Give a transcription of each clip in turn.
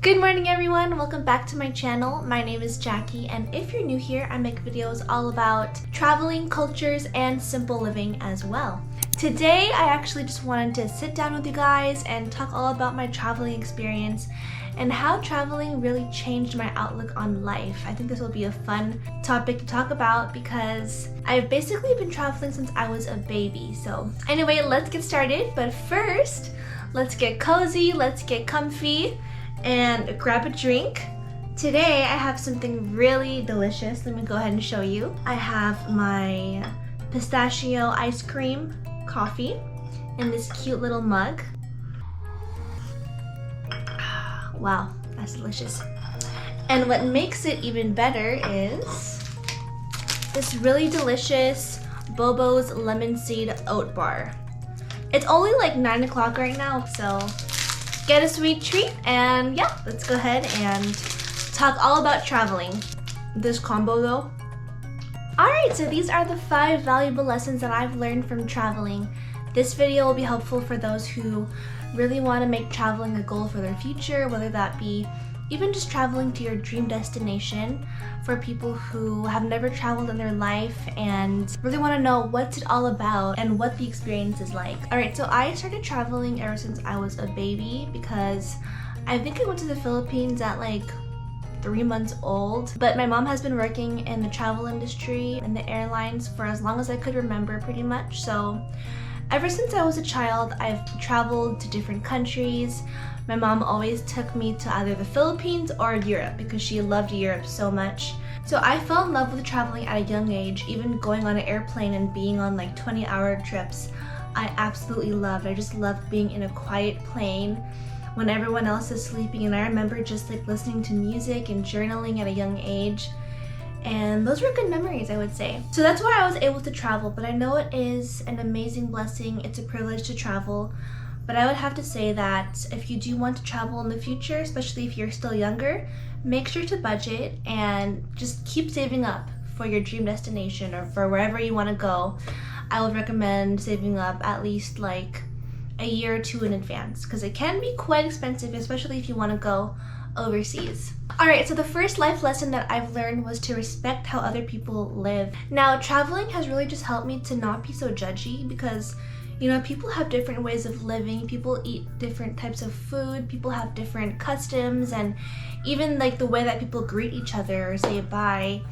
Good morning everyone, welcome back to my channel. My name is Jackie, and if you're new here, I make videos all about traveling, cultures, and simple living as well. Today, I actually just wanted to sit down with you guys and talk all about my traveling experience and how traveling really changed my outlook on life. I think this will be a fun topic to talk about because I've basically been traveling since I was a baby. So anyway, let's get started. But first, let's get cozy, let's get comfy, and grab a drink. Today I have something really delicious. Let me go ahead and show you. I have my pistachio ice cream coffee in this cute little mug. Wow, that's delicious. And what makes it even better is this really delicious Bobo's lemon seed oat bar. It's only like 9 o'clock right now, so get a sweet treat, and yeah, let's go ahead and talk all about traveling. This combo though. Alright, so these are the 5 valuable lessons that I've learned from traveling. This video will be helpful for those who really want to make traveling a goal for their future, whether that be even just traveling to your dream destination, for people who have never traveled in their life and really want to know what's it all about and what the experience is like. Alright, so I started traveling ever since I was a baby because I think I went to the Philippines at like 3 months old, but my mom has been working in the travel industry and the airlines for as long as I could remember pretty much. So ever since I was a child, I've traveled to different countries. My mom always took me to either the Philippines or Europe because she loved Europe so much. So I fell in love with traveling at a young age, even going on an airplane and being on like 20-hour trips. I absolutely loved. I just loved being in a quiet plane when everyone else is sleeping, and I remember just like listening to music and journaling at a young age. And those were good memories, I would say. So that's why I was able to travel, but I know it is an amazing blessing. It's a privilege to travel. But I would have to say that if you do want to travel in the future, especially if you're still younger, make sure to budget and just keep saving up for your dream destination or for wherever you want to go. I would recommend saving up at least like a year or 2 in advance because it can be quite expensive, especially if you want to go overseas. Alright, so the first life lesson that I've learned was to respect how other people live. Now, traveling has really just helped me to not be so judgy because, you know, people have different ways of living, people eat different types of food, people have different customs, and even like the way that people greet each other or say bye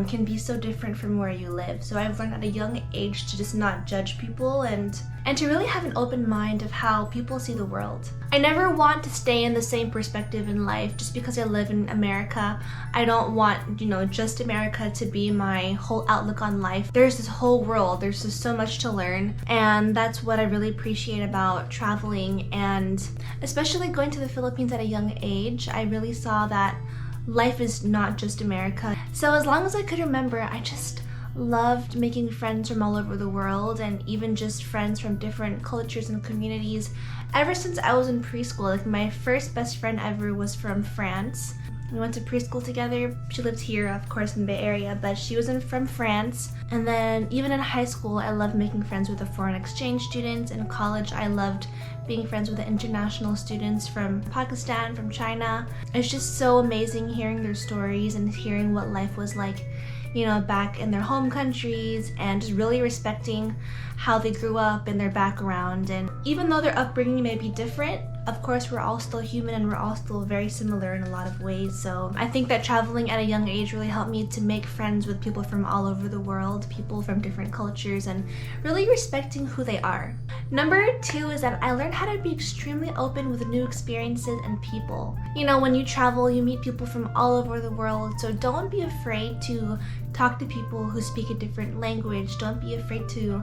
can be so different from where you live. So I've learned at a young age to just not judge people and to really have an open mind of how people see the world. I never want to stay in the same perspective in life just because I live in America. I don't want, you know, just America to be my whole outlook on life. There's this whole world, there's just so much to learn, and that's what I really appreciate about traveling, and especially going to the Philippines at a young age. I really saw that life is not just America. So as long as I could remember, I just loved making friends from all over the world, and even just friends from different cultures and communities. Ever since I was in preschool, like my first best friend ever was from France. We went to preschool together. She lived here, of course, in the Bay Area, but she was from France. And then even in high school, I loved making friends with the foreign exchange students. In college, I loved being friends with the international students from Pakistan, from China. It's just so amazing hearing their stories and hearing what life was like, you know, back in their home countries, and just really respecting how they grew up and their background. And even though their upbringing may be different, of course, we're all still human and we're all still very similar in a lot of ways. So I think that traveling at a young age really helped me to make friends with people from all over the world, people from different cultures, and really respecting who they are. Number 2 is that I learned how to be extremely open with new experiences and people. You know, when you travel, you meet people from all over the world, so don't be afraid to talk to people who speak a different language. Don't be afraid to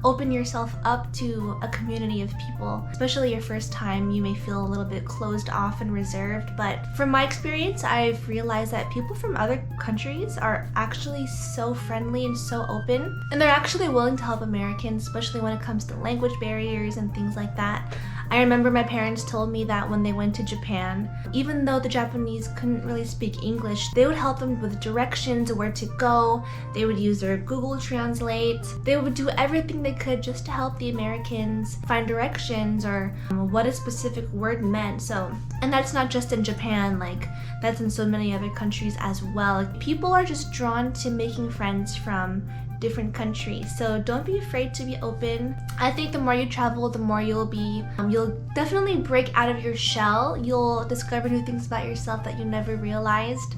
open yourself up to a community of people. Especially your first time, you may feel a little bit closed off and reserved, but from my experience, I've realized that people from other countries are actually so friendly and so open, and they're actually willing to help Americans, especially when it comes to language barriers and things like that. I remember my parents told me that when they went to Japan, even though the Japanese couldn't really speak English, they would help them with directions, where to go. They would use their Google Translate. They would do everything they could just to help the Americans find directions or what a specific word meant. So And that's not just in Japan, like that's in so many other countries as well. Like, people are just drawn to making friends from different countries. So don't be afraid to be open. I think the more you travel, the more you'll definitely break out of your shell. You'll discover new things about yourself that you never realized,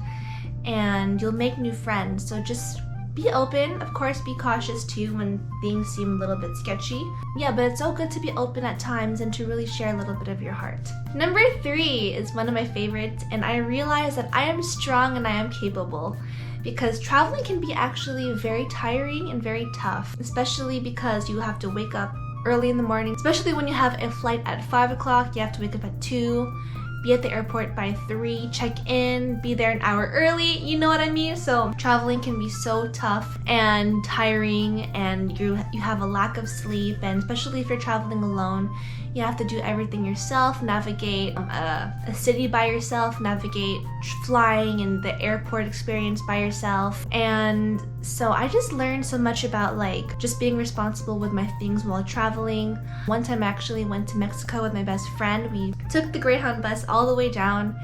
and you'll make new friends. So just be open. Of course, be cautious too when things seem a little bit sketchy. Yeah, but it's so good to be open at times and to really share a little bit of your heart. Number 3 is one of my favorites, and I realize that I am strong and I am capable. Because traveling can be actually very tiring and very tough, especially because you have to wake up early in the morning, especially when you have a flight at 5 o'clock, you have to wake up at 2, be at the airport by 3, check in, be there an hour early, you know what I mean? So traveling can be so tough and tiring, and you have a lack of sleep, and especially if you're traveling alone, you have to do everything yourself, navigate a city by yourself, navigate flying and the airport experience by yourself. And so I just learned so much about like just being responsible with my things while traveling. One time I actually went to Mexico with my best friend. We took the Greyhound bus all the way down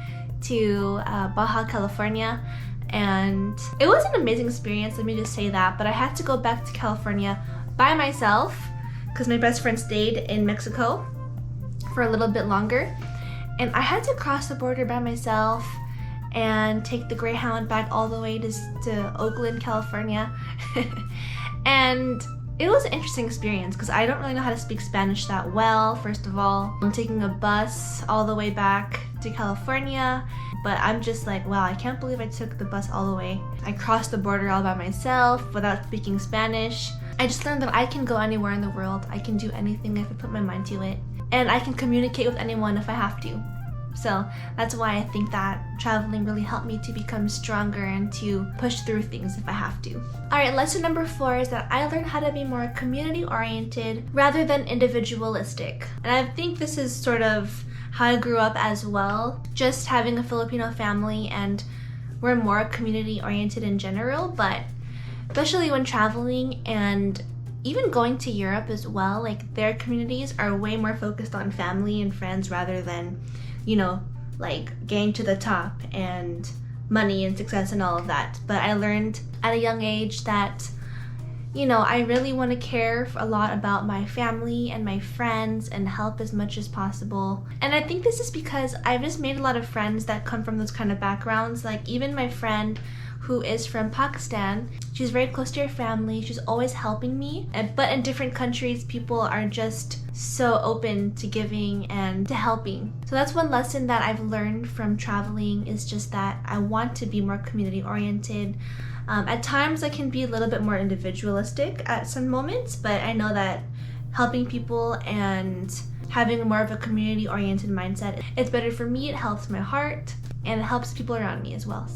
to Baja California, and it was an amazing experience, let me just say that. But I had to go back to California by myself because my best friend stayed in Mexico for a little bit longer, and I had to cross the border by myself and take the Greyhound back all the way to Oakland, California. And it was an interesting experience because I don't really know how to speak Spanish that well, first of all. I'm taking a bus all the way back to California, but I'm just like, wow, I can't believe I took the bus all the way. I crossed the border all by myself without speaking Spanish. I just learned that I can go anywhere in the world. I can do anything if I put my mind to it. And I can communicate with anyone if I have to. So that's why I think that traveling really helped me to become stronger and to push through things if I have to. Alright, lesson number 4 is that I learned how to be more community oriented rather than individualistic. And I think this is sort of how I grew up as well. Just having a Filipino family, and we're more community oriented in general, but especially when traveling and even going to Europe as well, like their communities are way more focused on family and friends rather than, you know, like getting to the top and money and success and all of that. But I learned at a young age that, you know, I really want to care a lot about my family and my friends and help as much as possible. And I think this is because I've just made a lot of friends that come from those kind of backgrounds. Like even my friend who is from Pakistan, she's very close to her family, she's always helping me. But in different countries, people are just so open to giving and to helping. So that's one lesson that I've learned from traveling, is just that I want to be more community oriented. At times I can be a little bit more individualistic at some moments, but I know that helping people and having more of a community oriented mindset, it's better for me, it helps my heart, and it helps people around me as well.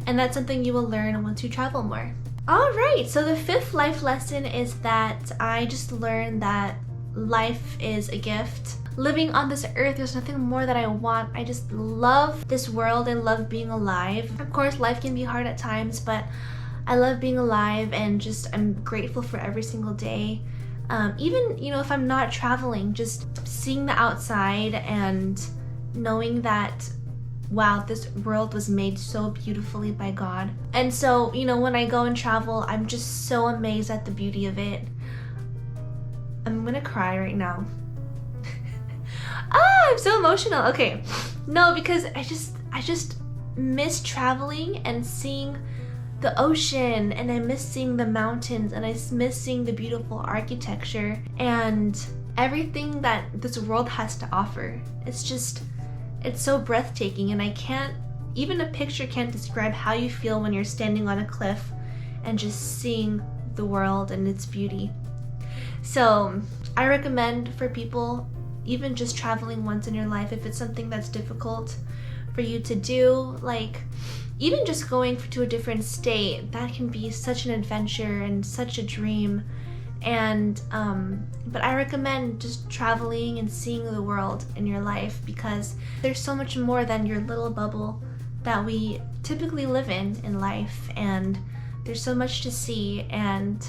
And that's something you will learn once you travel more. Alright, so the 5th life lesson is that I just learned that life is a gift. Living on this earth, there's nothing more that I want. I just love this world. I love being alive. Of course, life can be hard at times, but I love being alive, and just I'm grateful for every single day. Even, you know, if I'm not traveling, just seeing the outside and knowing that, wow, this world was made so beautifully by God. And so, you know, when I go and travel, I'm just so amazed at the beauty of it. I'm gonna cry right now. I'm so emotional. Okay, no, because I just miss traveling and seeing the ocean, and I miss seeing the mountains, and I miss seeing the beautiful architecture and everything that this world has to offer. It's so breathtaking, and I can't, even a picture can't describe how you feel when you're standing on a cliff and just seeing the world and its beauty. So I recommend for people, even just traveling once in your life, if it's something that's difficult for you to do, like even just going to a different state, that can be such an adventure and such a dream. And but I recommend just traveling and seeing the world in your life, because there's so much more than your little bubble that we typically live in life, and there's so much to see. And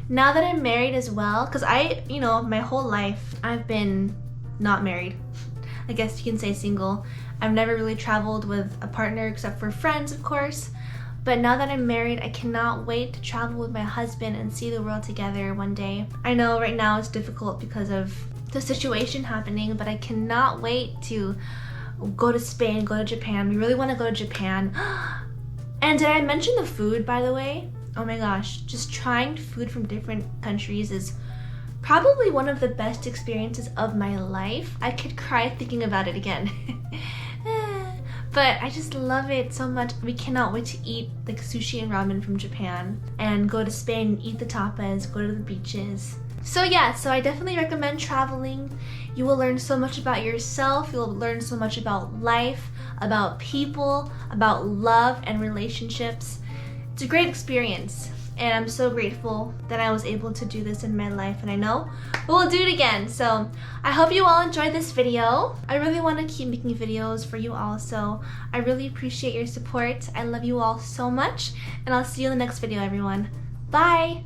now that I'm married as well, because you know, my whole life I've been not married, I guess you can say single. I've never really traveled with a partner except for friends, of course. But now that I'm married, I cannot wait to travel with my husband and see the world together one day. I know right now it's difficult because of the situation happening, but I cannot wait to go to Spain, go to Japan. We really want to go to Japan. And did I mention the food, by the way? Oh my gosh, just trying food from different countries is probably one of the best experiences of my life. I could cry thinking about it again. But I just love it so much. We cannot wait to eat like sushi and ramen from Japan and go to Spain, eat the tapas, go to the beaches. So yeah, so I definitely recommend traveling. You will learn so much about yourself. You'll learn so much about life, about people, about love and relationships. It's a great experience. And I'm so grateful that I was able to do this in my life, and I know we'll do it again. So I hope you all enjoyed this video. I really want to keep making videos for you all, so I really appreciate your support. I love you all so much, and I'll see you in the next video, everyone. Bye!